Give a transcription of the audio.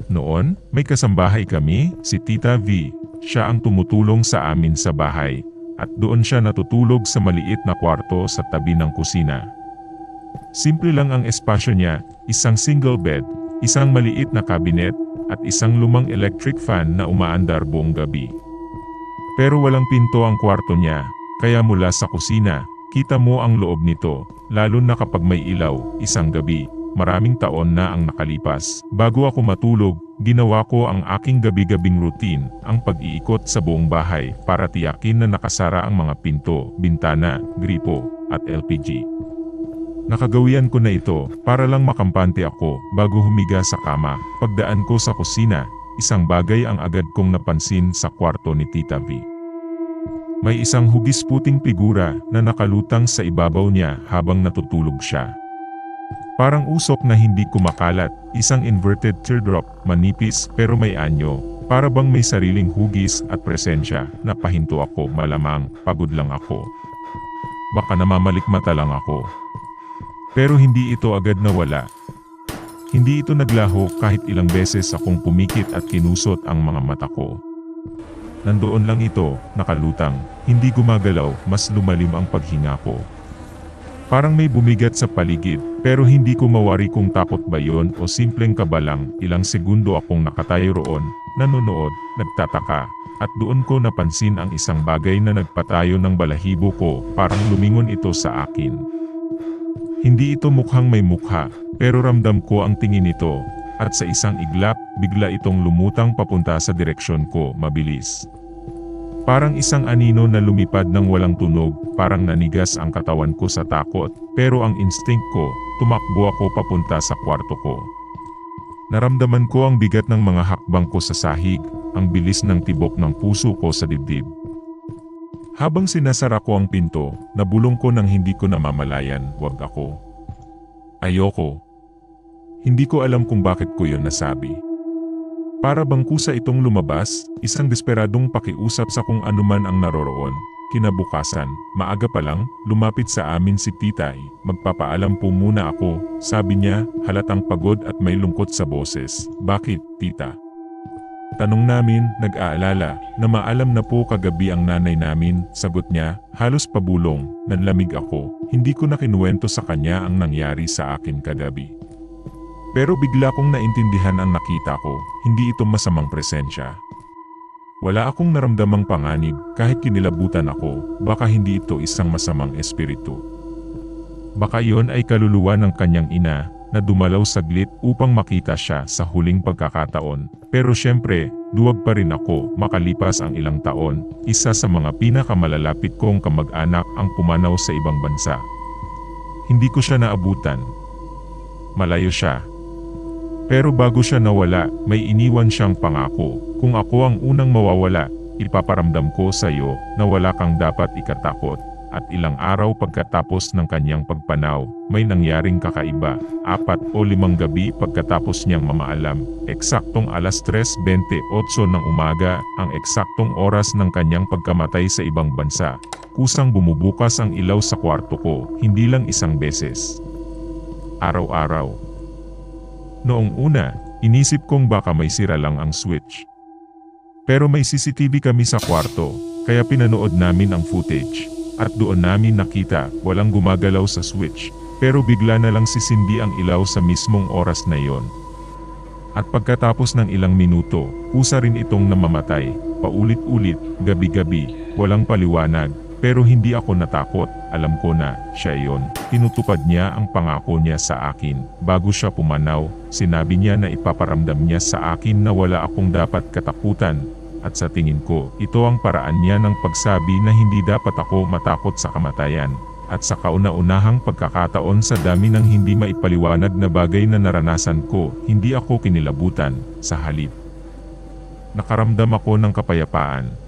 Noon, may kasambahay kami, si Tita V. Siya ang tumutulong sa amin sa bahay, at doon siya natutulog sa maliit na kwarto sa tabi ng kusina. Simple lang ang espasyo niya, isang single bed, isang maliit na kabinet, at isang lumang electric fan na umaandar buong gabi. Pero walang pinto ang kwarto niya, kaya mula sa kusina, kita mo ang loob nito, lalo na kapag may ilaw. Isang gabi, maraming taon na ang nakalipas. Bago ako matulog, ginawa ko ang aking gabi-gabing routine, ang pag-iikot sa buong bahay para tiyakin na nakasara ang mga pinto, bintana, gripo, at LPG. Nakagawian ko na ito para lang makampante ako bago humiga sa kama. Pagdaan ko sa kusina, isang bagay ang agad kong napansin sa kwarto ni Tita V. May isang hugis puting figura na nakalutang sa ibabaw niya habang natutulog siya. Parang usok na hindi kumakalat, isang inverted teardrop, manipis pero may anyo, para bang may sariling hugis at presensya. Napahinto ako, malamang pagod lang ako. Baka namamalikmata lang ako. Pero hindi ito agad nawala. Hindi ito naglaho kahit ilang beses akong pumikit at kinusot ang mga mata ko. Nandoon lang ito, nakalutang, hindi gumagalaw, mas lumalim ang paghinga ko. Parang may bumigat sa paligid, pero hindi ko mawari kung takot ba yon o simpleng kaba lang. Ilang segundo akong nakatayo roon, nanonood, nagtataka, at doon ko napansin ang isang bagay na nagpatayo ng balahibo ko, parang lumingon ito sa akin. Hindi ito mukhang may mukha, pero ramdam ko ang tingin nito, at sa isang iglap, bigla itong lumutang papunta sa direksyon ko, mabilis. Parang isang anino na lumipad ng walang tunog, parang nanigas ang katawan ko sa takot, pero ang instinct ko, tumakbo ako papunta sa kwarto ko. Naramdaman ko ang bigat ng mga hakbang ko sa sahig, ang bilis ng tibok ng puso ko sa dibdib. Habang sinasara ko ang pinto, nabulong ko nang hindi ko namamalayan, wag ako. Ayoko. Hindi ko alam kung bakit ko yon nasabi. Para bang kusa itong lumabas, isang desperadong pakiusap sa kung anuman ang naroroon. Kinabukasan, maaga pa lang, lumapit sa amin si Titay. Magpapaalam po muna ako, sabi niya, halatang pagod at may lungkot sa boses. Bakit, Tita? Tanong namin, nag-aalala, na maalam na po kagabi ang nanay namin. Sagot niya, halos pabulong, nanlamig ako. Hindi ko na kinuwento sa kanya ang nangyari sa akin kagabi. Pero bigla kong naintindihan ang nakita ko, hindi ito masamang presensya. Wala akong naramdamang panganib, kahit kinilabutan ako, baka hindi ito isang masamang espiritu. Baka iyon ay kaluluwa ng kanyang ina, na dumalaw saglit upang makita siya sa huling pagkakataon. Pero syempre, duwag pa rin ako. Makalipas ang ilang taon, isa sa mga pinakamalalapit kong kamag-anak ang pumanaw sa ibang bansa. Hindi ko siya naabutan. Malayo siya. Pero bago siya nawala, may iniwan siyang pangako. Kung ako ang unang mawawala, ipaparamdam ko sa iyo na wala kang dapat ikatakot. At ilang araw pagkatapos ng kanyang pagpanaw, may nangyaring kakaiba. 4 o 5 gabi pagkatapos niyang mamaalam, eksaktong alas 3:28 ng umaga, ang eksaktong oras ng kanyang pagkamatay sa ibang bansa. Kusang bumubukas ang ilaw sa kwarto ko, hindi lang isang beses. Araw-araw. Noong una, inisip kong baka may sira lang ang switch. Pero may CCTV kami sa kwarto, kaya pinanood namin ang footage. At doon namin nakita, walang gumagalaw sa switch, pero bigla na lang sisindi ang ilaw sa mismong oras na iyon. At pagkatapos ng ilang minuto, kusa rin itong namamatay, paulit-ulit, gabi-gabi, walang paliwanag, pero hindi ako natakot, alam ko na, siya iyon. Tinutupad niya ang pangako niya sa akin. Bago siya pumanaw, sinabi niya na ipaparamdam niya sa akin na wala akong dapat katakutan. At sa tingin ko, ito ang paraan niya ng pagsabi na hindi dapat ako matakot sa kamatayan. At sa kauna-unahang pagkakataon sa dami ng hindi maipaliwanag na bagay na naranasan ko, hindi ako kinilabutan, sa halip. Nakaramdam ako ng kapayapaan.